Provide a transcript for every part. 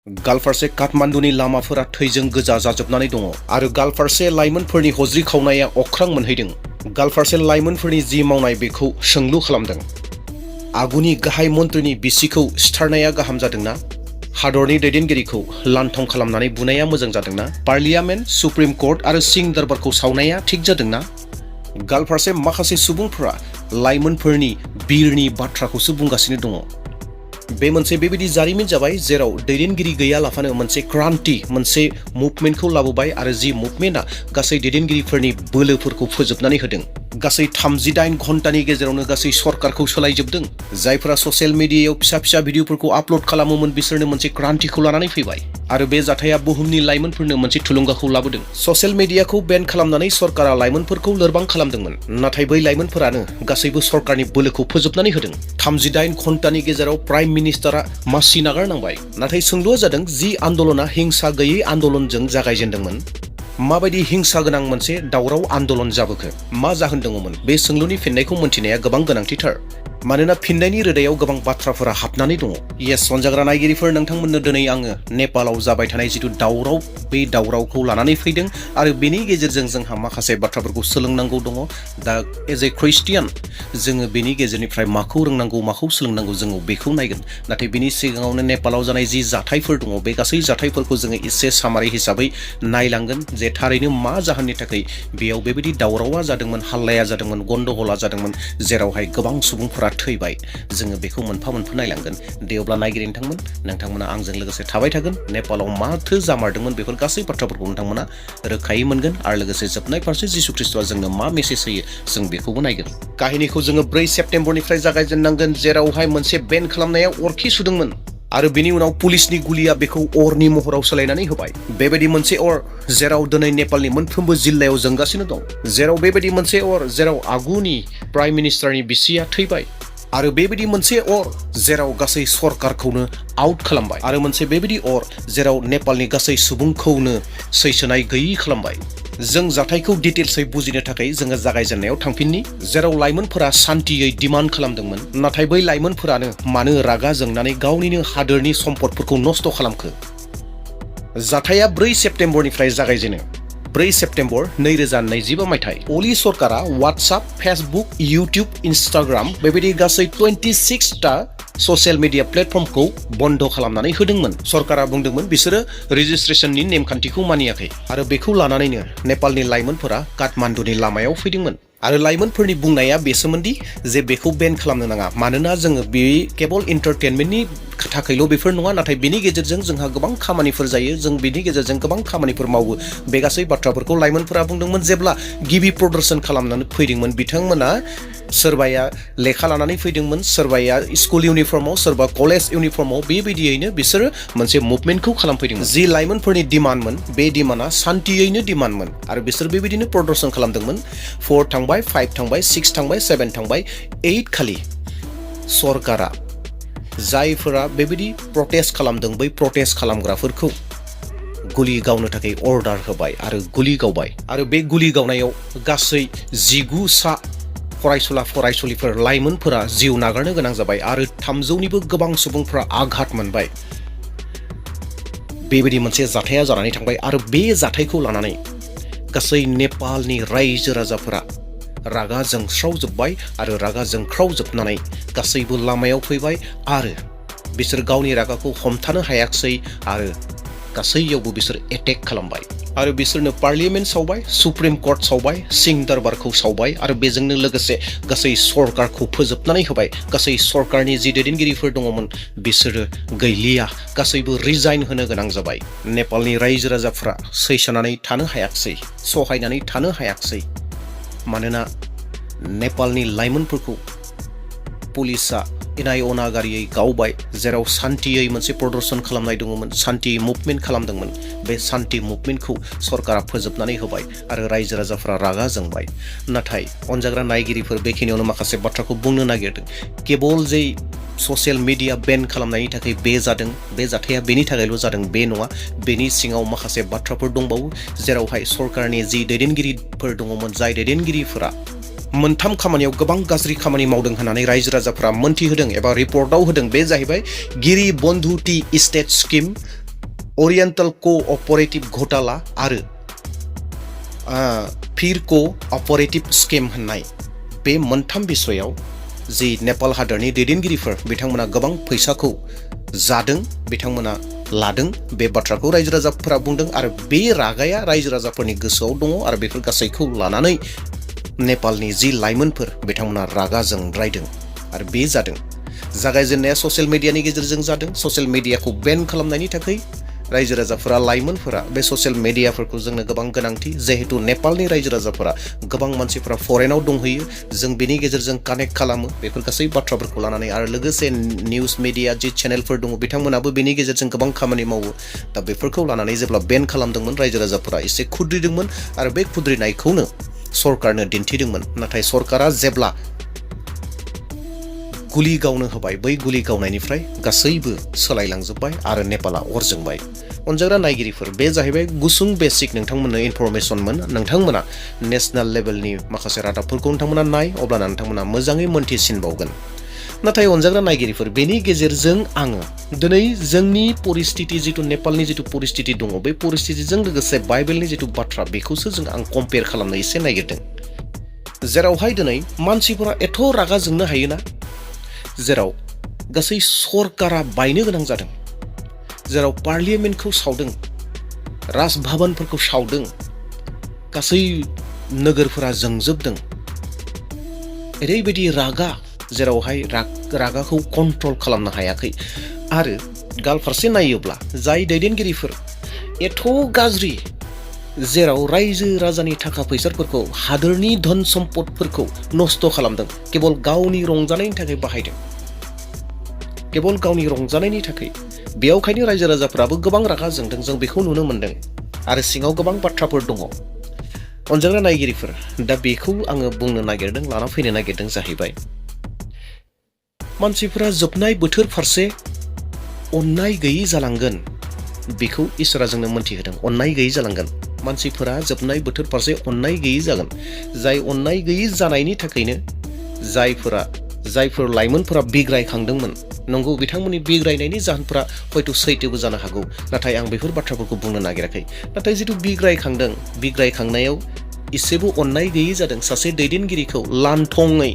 गालफारसे काठमान्डुनि लामाफोरा थैजों गोजा जाजोबनानै दङ आरो गालफारसे लाइमोनफोरनि हज्रि खावनाया अख्रां मोनहैदों। गालफारसे लाइमोनफोरनि जि मावनाय बेखौ सोंलु खालामदों। आगुनि गाहाय मन्थ्रिनि बिसिखौ सिथारनाया गाहाम जादोंना? हादरनि दैदेनगिरिखौ लान्थं खालामनानै बुनाया मोजां जादोंना? पार्लियामेन्ट, सुप्रिम कर्ट आरो सिं दरबारखौ सावनाया थिक जादोंना? गालफारसे माखासे सुबुंफोरा लाइमोनफोरनि बिरनि बाथ्राखौसो बुंगासिनो दङ। बे मोनसे बेबायदि जारिमिन जाबाय जेराव दैदेनगिरि गैयालाफानो मोनसे क्रान्ति, मोनसे मुभमेन्टखौ लाबोबाय आरो जि मुभमेन्टआ गासै दैदेनगिरिफोरनि बोलोफोरखौ फोजोबनानै होदों। गासै 38 घन्टानि गेजेरावनो गासै सरकारखौ सोलायजोबदों। जायफोरा ससियेल मिडियायाव फिसा फिसा भिडिअफोरखौ आपल'ड खालामोमोन बिसोरनो मोनसे क्रान्तिखौ लानानै फैबाय आरो बे जाथाया बुहुमनि लाइमोनफोरनो मोनसे थुलुंगाखौ लाबोदों। ससियेल मिडियाखौ बेन खालामनानै सरकारा लाइमोनफोरखौ लोरबां खालामदोंमोन, नाथाय बै लाइमोनफोरानो गासैबो सरकारनि बोलोखौ फोजोबनानै होदों। 38 घन्टानि गेजेराव प्राइम मिनिस्टारा मासि नागारनांबाय। नाथाय सोंलुआ जादों जि आन्दलना हिंसा गैयै आन्दलनजों जागायजेनदोंमोन, माबायदि हिंसा गोनां मोनसे दावराव आन्दलन जाबोखो? मा जाहोन दङमोन? बे सोंलुनि फिननायखौ मोनथिनाया गोबां गोनांथिथार, मानोना फिननायनि रोदायाव गोबां बाथ्राफोरा हाबनानै दङ। येस, सनजाग्रा नायगिरिफोर, नोंथांमोननो दिनै आङो नेपालाव जाबाय थानाय जिथु दावराव, बे दावरावखौ लानानै फैदों आरो बेनि गेजेरजों जोंहा माखासे बाथ्राफोरखौ सोलोंनांगौ दङ। दा एज ए ख्रिस्टियान जोङो बेनि गेजेरनिफ्राय माखौ रोंनांगौ, माखौ सोलोंनांगौ जोङो बेखौ नायगोन। नाथाय बिनि सिगाङावनो नेपालाव जानाय जि जाथायफोर दङ बे गासै जाथायफोरखौ जोङो एसे सामारि हिसाबै नायलांगोन जे थारैनो मा जाहोननि थाखाय बेयाव बेबायदि दावरावा जादोंमोन, हाल्लाया जादोंमोन, गन्दगला जादोंमोन, जेरावहाय गोबां सुबुंफोरा थैबाय। जोङो बेखौ मोनफा मोनफा नायलांगोन। दे अब्ला नायगिरि नोंथांमोना आंजों लोगोसे थाबाय थागोन। नेपालाव माथो जामारदोंमोन बेफोर गासै बाथ्राफोरखौ नोंथांमोना रोखायै मोनगोन आरो लोगोसे जोबनाय फारसे जिसु ख्रिस्ट'आ जोंनो मा मेसेज होयो जों बेखौबो नायगोन। काहिनिखौ जोङो 4 सेप्तेम्बरनिफ्राय जागायजेननांगोन, जेरावहाय मोनसे बेन खालामनाया अरखि सुदोंमोन आरो बिनि उनाव पुलिसनि गुलिया बेखौ अरनि महराव सोलायनानै होबाय। बेबायदि मोनसे अर जेराव दिनै नेपालनि मोनफ्रोमबो जिल्लायाव जोंगासिनो दं, जेराव बेबायदि मोनसे अर जेराव आगुनि प्राइम मिनिस्टारनि बिसिया थैबाय आरो बेबायदि मोनसे अर जेराव गासै सरकारखौनो आउट खालामबाय आरो मोनसे बेबायदि अर जेराव नेपालनि गासै सुबुंखौनो सैसोनाय गैयि खालामबाय। जों जाथायखौ डिटेल्सै बुजिनो थाखाय जोङो जागायजेननायाव थांफिननि, जेराव लाइमोनफोरा सान्तियै डिमान्ड खालामदोंमोन। नाथाय बै लाइमोनफोरानो मानो रागा जोंनानै गावनिनो हादोरनि सम्पदफोरखौ नस्थ' खालामखो? जाथाया 4 सेप्तेम्बरनिफ्राय जागायजेनो। 4 सेप्तेम्बर 2025 मायथाइ। अली सरकारा वाट्सएप, फेसबुक, इउटिउब, इन्स्टाग्राम बेबायदि गासै 26टा ससियेल मिडिया प्लेटफर्मखौ बन्द खालामनानै होदोंमोन। सरकारा बुंदोंमोन बिसोरो रेजिस्ट्रेशननि नेमखान्थिखौ मानियाखै आरो बेखौ लानानैनो नेपालनि लाइमोनफोरा काठमान्डुनि लामायाव फैदोंमोन। आरो लाइमोनफोरनि बुंनाया बेसोमोनदि जे बेखौ बेन खालामनो नाङा, मानोना जोङो बे केबल एन्टारटेनमेन्टनि थाखायल' बेफोर नङा, नाथाय बेनि गेजेरजों जोंहा गोबां खामानिफोर जायो, जों बेनि गेजेरजों गोबां खामानिफोर मावो। बे गासै बाथ्राफोरखौ लाइमोनफोरा बुंदोंमोन। जेब्ला गिबि प्रदर्शन खालामनानै फैदोंमोन बिथांमोना सोरबाया लेखा लानानै फैदोंमोन, सोरबाया स्कुल इउनिफर्माव, सोरबा कलेज इउनिफर्माव, बेबायदियैनो बिसोरो मोनसे मुभमेन्टखौ खालामफैदोंमोन। जि लाइमोनफोरनि डिमान्डमोन बे डिमान्डआ सान्तियैनो डिमान्डमोन आरो बिसोर बेबायदिनो प्रदर्शन खालामदोंमोन। 4 थांबाय, 5 थांबाय, 6 थांबाय, 7 थांबाय, 8 खालि सरकारा जायफोरा बेबायदि प्रटेस्ट खालामदों बै प्रटेस्ट खालामग्राफोरखौ गुलि गावनो थाखाय अर्डार होबाय आरो गुलि गावबाय। आरो बे गुलि गावनायाव गासै 19 सा फरायसुला फरायसुलिफोर, लाइमोनफोरा जिउ नागारनो गोनां जाबाय आरो 300निबो गोबां सुबुंफोरा आघात मोनबाय। बेबायदि मोनसे जाथाया जानानै थांबाय आरो बे जाथायखौ लानानै गासै नेपालनि रायजो राजाफोरा रागा जोंख्रावजोब्बाय आरो रागा जोंख्रावजोबनानै गासैबो लामायाव फैबाय आरो बिसोर गावनि रागाखौ हमथानो हायाखसै आरो गासैयावबो बिसोर एटेक खालामबाय आरो बिसोरनो पार्लियामेन्ट सावबाय, सुप्रिम कर्ट सावबाय, सिं दरबारखौ सावबाय आरो बेजोंनो लोगोसे गासै सरकारखौ फोजोबनानै होबाय। गासै सरकारनि जि दैदेनगिरिफोर दङमोन बिसोरो गैलिया, गासैबो रिजाइन होनो गोनां जाबाय। नेपालनि रायजो राजाफ्रा सैसोनानै थानो हायाखसै, सहायनानै थानो हायाखसै, मानोना नेपालनि लाइमोनफोरखौ पुलिसा इनाय अनागारियै गावबाय, जेराव सान्तियै मोनसे प्रदर्शन खालामनाय दङमोन, सान्ति मुभमेन्ट खालामदोंमोन। बे सान्ति मुभमेन्टखौ सरकारा फोजोबनानै होबाय आरो रायजो राजाफ्रा रागा जोंबाय। नाथाय अनजाग्रा नायगिरिफोर, बेखिनियावनो माखासे बाथ्राखौ बुंनो नागिरदों। केबल जे ससियेल मिडिया बेन खालामनायनि थाखाय बे जादों, बे जाथाया बेनि थाखायल' जादों बे नङा। बेनि सिङाव माखासे बाथ्राफोर दंबावो, जेरावहाय सरकारनि जि दैदेनगिरिफोर दङमोन, जाय दैदेनगिरिफोरा मोनथाम खामानियाव गोबां गाज्रि खामानि मावदों होननानै रायजो राजाफ्रा मोनथिहोदों एबा रिपर्टआव होदों। बे जाहैबाय गिरि बन्धु टि इस्टेट स्किम, ओरिएन्टेल कोअपारेटिभ घोटाला आरो फिर कोअपारेटिभ स्किम होननाय बे मोनथाम बिसयाव जि नेपाल हादरनि दैदेनगिरिफोर बिथांमोना गोबां फैसाखौ जादों, बिथांमोना लादों, बे बाथ्राखौ रायजो राजाफोरा बुंदों आरो बे रागाया रायजो राजाफोरनि गोसोआव दङ आरो बेफोर गासैखौ लानानै नेपालनि जि लाइमोनफोर बिथांमोना रागा जोंद्रायदों आरो बे जादों। जागायजेननाया ससियेल मिडियानि गेजेरजों जादों। ससियेल मिडियाखौ बेन खालामनायनि थाखाय रायजो राजाफोरा लाइमोनफोरा बे ससियेल मिडियाफोरखौ जोंनो गोबां गोनांथि, जिहेतु नेपालनि रायजो राजाफोरा गोबां मानसिफोरा फरेनाव दंहैयो, जों बेनि गेजेरजों कानेक्ट खालामो बेफोर गासै बाथ्राफोरखौ लानानै आरो लोगोसे निउज मिडिया जि चेनेलफोर दङ बिथांमोनाबो बेनि गेजेरजों गोबां खामानि मावो। दा बेफोरखौ लानानै जेब्ला बेन खालामदोंमोन रायजो राजाफोरा एसे खुद्रिदोंमोन आरो बे खुद्रिनायखौनो सरकारनो दिन्थिदोंमोन। नाथाय सरकारा जेब्ला गुलि गावनो होबाय, बै गुलि गावनायनिफ्राय गासैबो सोलायलांजोब्बाय आरो नेपाला अर जोंबाय। अनजाग्रा नायगिरिफोर, बे जाहैबाय गुसुं बेसिक नोंथांमोननो इनफरमेसनमोन। नोंथांमोना नेशनेल लेभेलनि माखासे रादाबफोरखौ नोंथांमोना नाय, अब्लाना नोंथांमोना मोजाङै मोनथिसिनबावगोन। नाथाय अनजाग्रा नायगिरिफोर, बेनि गेजेरजों आङो दिनै जोंनि परिस्थिति, जिथु नेपालनि जिथु परिस्थिति दङ, बे परिस्थितिजों लोगोसे बाइबेलनि जिथु बाथ्रा बेखौसो आं कम्पेयार खालामनो एसे नागिरदों। जेरावहाय दिनै मानसिफोरा एथ' रागा जोंनो हायोना, जेराव गासै सरकारा बायनो गोनां जादों, जेराव पार्लियामेन्टखौ सावदों, राजभवनफोरखौ सावदों, गासै नोगोरफोरा जोंजोबदों। ओरैबायदि रागा, जेरावहाय रागाखौ कन्ट्रल खालामनो हायाखै। आरो गाल फारसे नायोब्ला जाय दैदेनगिरिफोर एथ' गाज्रि, जेराव रायजो राजानि थाखा फैसाफोरखौ, हादोरनि धन सम्पदफोरखौ नस्थ' खालामदों, केवल गावनि रंजानायनि थाखाय बाहायदों, केवल गावनि रंजानायनि थाखाय। बेयावखायनो रायजो राजाफोराबो गोबां रागा जोंदों, जों बेखौ नुनो मोनदों आरो सिङाव गोबां बाथ्राफोर दङ। अनजाग्रा नायगिरिफोर, दा बेखौ आङो बुंनो नागिरदों, लाना फैनो नागिरदों जाहैबाय, मानसिफोरा जोबनाय बोथोर फारसे अननाय गैयै जालांगोन, बेखौ इसोरा जोंनो मोनथिहोदों। अननाय गैयै जालांगोन, मानसिफोरा जोबनाय बोथोर फारसे अननाय गैयै जागोन। जाय अननाय गैयै जानायनि थाखायनो जायफोर लाइमोनफोरा बिग्रायखांदोंमोन, नंगौ बिथांमोननि बिग्रायनायनि जाहोनफोरा हयथ' सैथोबो जानो हागौ, नाथाय आं बेफोर बाथ्राफोरखौ बुंनो नागिराखै। नाथाय जिथु बिग्रायखांदों, बिग्रायखांनायाव एसेबो अननाय गैयै जादों। सासे दैदेनगिरिखौ लान्थङै,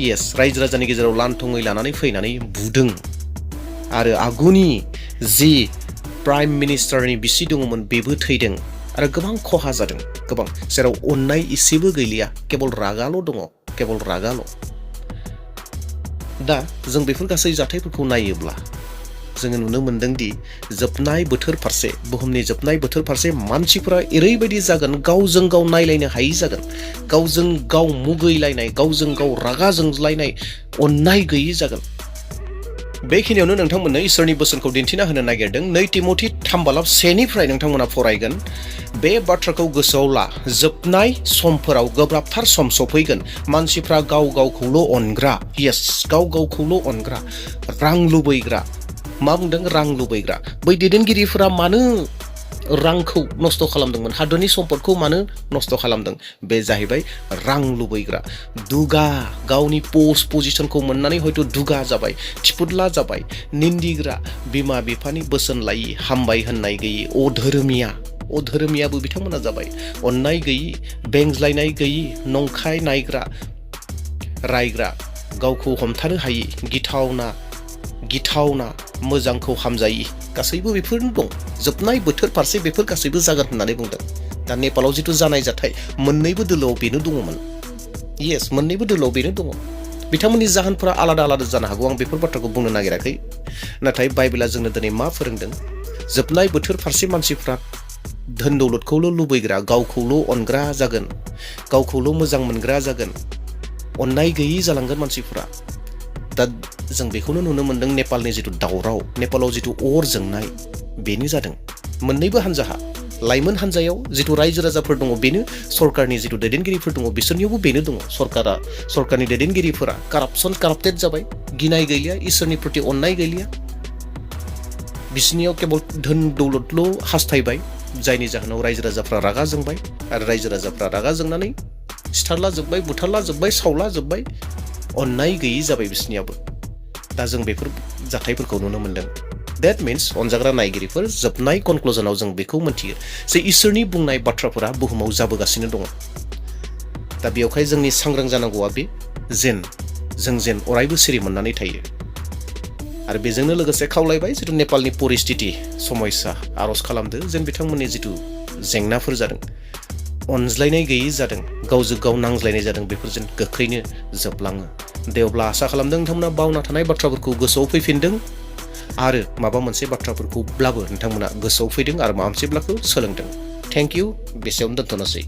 येस, रायजो राजानि गेजेराव लान्थङै लानानै फैनानै बुदों आरो आगुनि जि प्राइम मिनिस्टारनि बिसि दङमोन बेबो थैदों आरो गोबां खहा जादों, गोबां, जेराव अननाय एसेबो गैलिया, केवल रागाल' दङ, केवल रागाल'। दा जों बेफोर गासै जाथायफोरखौ नायोब्ला जोङो नुनो मोनदों दि जोबनाय बोथोर फारसे, बुहुमनि जोबनाय बोथोर फारसे मानसिफोरा ओरैबायदि जागोन, गावजों गाव नायलायनो हायि जागोन, गावजों गाव मुगैलायनाय, गावजों गाव रागा जोंज्लायनाय, अननाय गैयि जागोन। बेखिनियावनो नोंथांमोननो इसोरनि बोसोनखौ दिन्थिना होनो नागिरदों। 2 तिमथि 3:1 नोंथांमोना फरायगोन। बे बाथ्राखौ गोसोआव ला, जोबनाय समफोराव गोब्राबथार सम सफैगोन। मानसिफ्रा गाव गावखौल' अनग्रा, येस, गाव गावखौल' अनग्रा, रां लुबैग्रा। मा बुंदों? रां लुबैग्रा। बै दैदेनगिरिफोरा मानो रांखौ नस्थ' खालामदोंमोन, हादरनि सम्पदखौ मानो नस्थ' खालामदों? बे जाहैबाय रां लुबैग्रा, दुगा, गावनि पस्ट पजिशनखौ मोननानै हयथ' दुगा जाबाय, थिफुदला जाबाय, निन्दिग्रा, बिमा बिफानि बोसोन लायि, हामबाय होननाय गैयि, अधोरोमियाबो बिथांमोना जाबाय। अननाय गैयि, बेंज्लायनाय गैयि, नंखाय नायग्रा, रायग्रा, गावखौ हमथानो हायि, गिथावना, मोजांखौ हामजायि, गासैबो बेफोरनो दं। जोबनाय बोथोर फारसे बेफोर गासैबो जागोन होननानै बुंदों। दा नेपालाव जिथु जानाय जाथाय, मोननैबो दोलोआव बेनो दङमोन। येस, मोननैबो दोलोआव बेनो दङ। बिथांमोननि जाहोनफोरा आलादा आलादा जानो हागौ, आं बेफोर बाथ्राखौ बुंनो नागिराखै। नाथाय बाइबेला जोंनो दिनै मा फोरोंदों? जोबनाय बोथोर फारसे मानसिफ्रा धोन दौलतखौल' लुबैग्रा, गावखौल' अनग्रा जागोन, गावखौल' मोजां मोनग्रा जागोन, अननाय गैयि जालांगोन मानसिफ्रा। दा जों बेखौनो नुनो मोनदों। नेपालनि जिथु दावराव, नेपालाव जिथु अर जोंनाय, बेनो जादों मोननैबो हान्जाहा। लाइमोन हान्जायाव जिथु रायजो राजाफोर दङ, बेनो सरकारनि जिथु दैदेनगिरिफोर दङ, बिसोरनियावबो बेनो दङ। सरकारनि दैदेनगिरिफोरा काराप्टेड जाबाय, गिनाय गैलिया, इसोरनि प्रति अननाय गैलिया, बिसोरनियाव केवल धोन दौलतल' हास्थायबाय, जायनि जाहोनाव रायजो राजाफ्रा रागा जोंबाय आरो रायजो राजाफ्रा रागा जोंनानै सिथारला जोब्बाय, बुथारला जोब्बाय, सावला जोब्बाय, अननाय गैयि जाबाय बिसोरनियाबो। दा जों बेफोर जाथायफोरखौ नुनो मोनदों। That means अनजाग्रा नायगिरिफोर जोबनाय कनक्लुजनाव जों बेखौ मोनथियो जे इसोरनि बुंनाय बाथ्राफोरा बुहुमाव जाबोगासिनो दङ। दा बेवहाय जोंनि सांग्रां जानांगौआ बे जों जेन अरायबो सिरि मोननानै थायो। आरो बेजोंनो लोगोसे खावलायबाय जिथु नेपालनि परिस्थिति समस्या आर'ज खालामदो जेन बिथांमोननि जिथु जेंनाफोर जादों, अनज्लायनाय गैयै जादों, गावजों गाव नांज्लायनाय जादों, बेफोर जेन गोख्रैनो जोबलाङो। दे अब्ला आसा खालामदों नोंथांमोना बावना थानाय बाथ्राफोरखौ गोसोआव फैफिनदों आरो माबा मोनसे बाथ्राफोरखौब्लाबो नोंथांमोना गोसोआव फैदों आरो माबा मोनसेब्लाबो सोलोंदों। थेंक इउ, बेसेयावनो दोनथ'नोसै।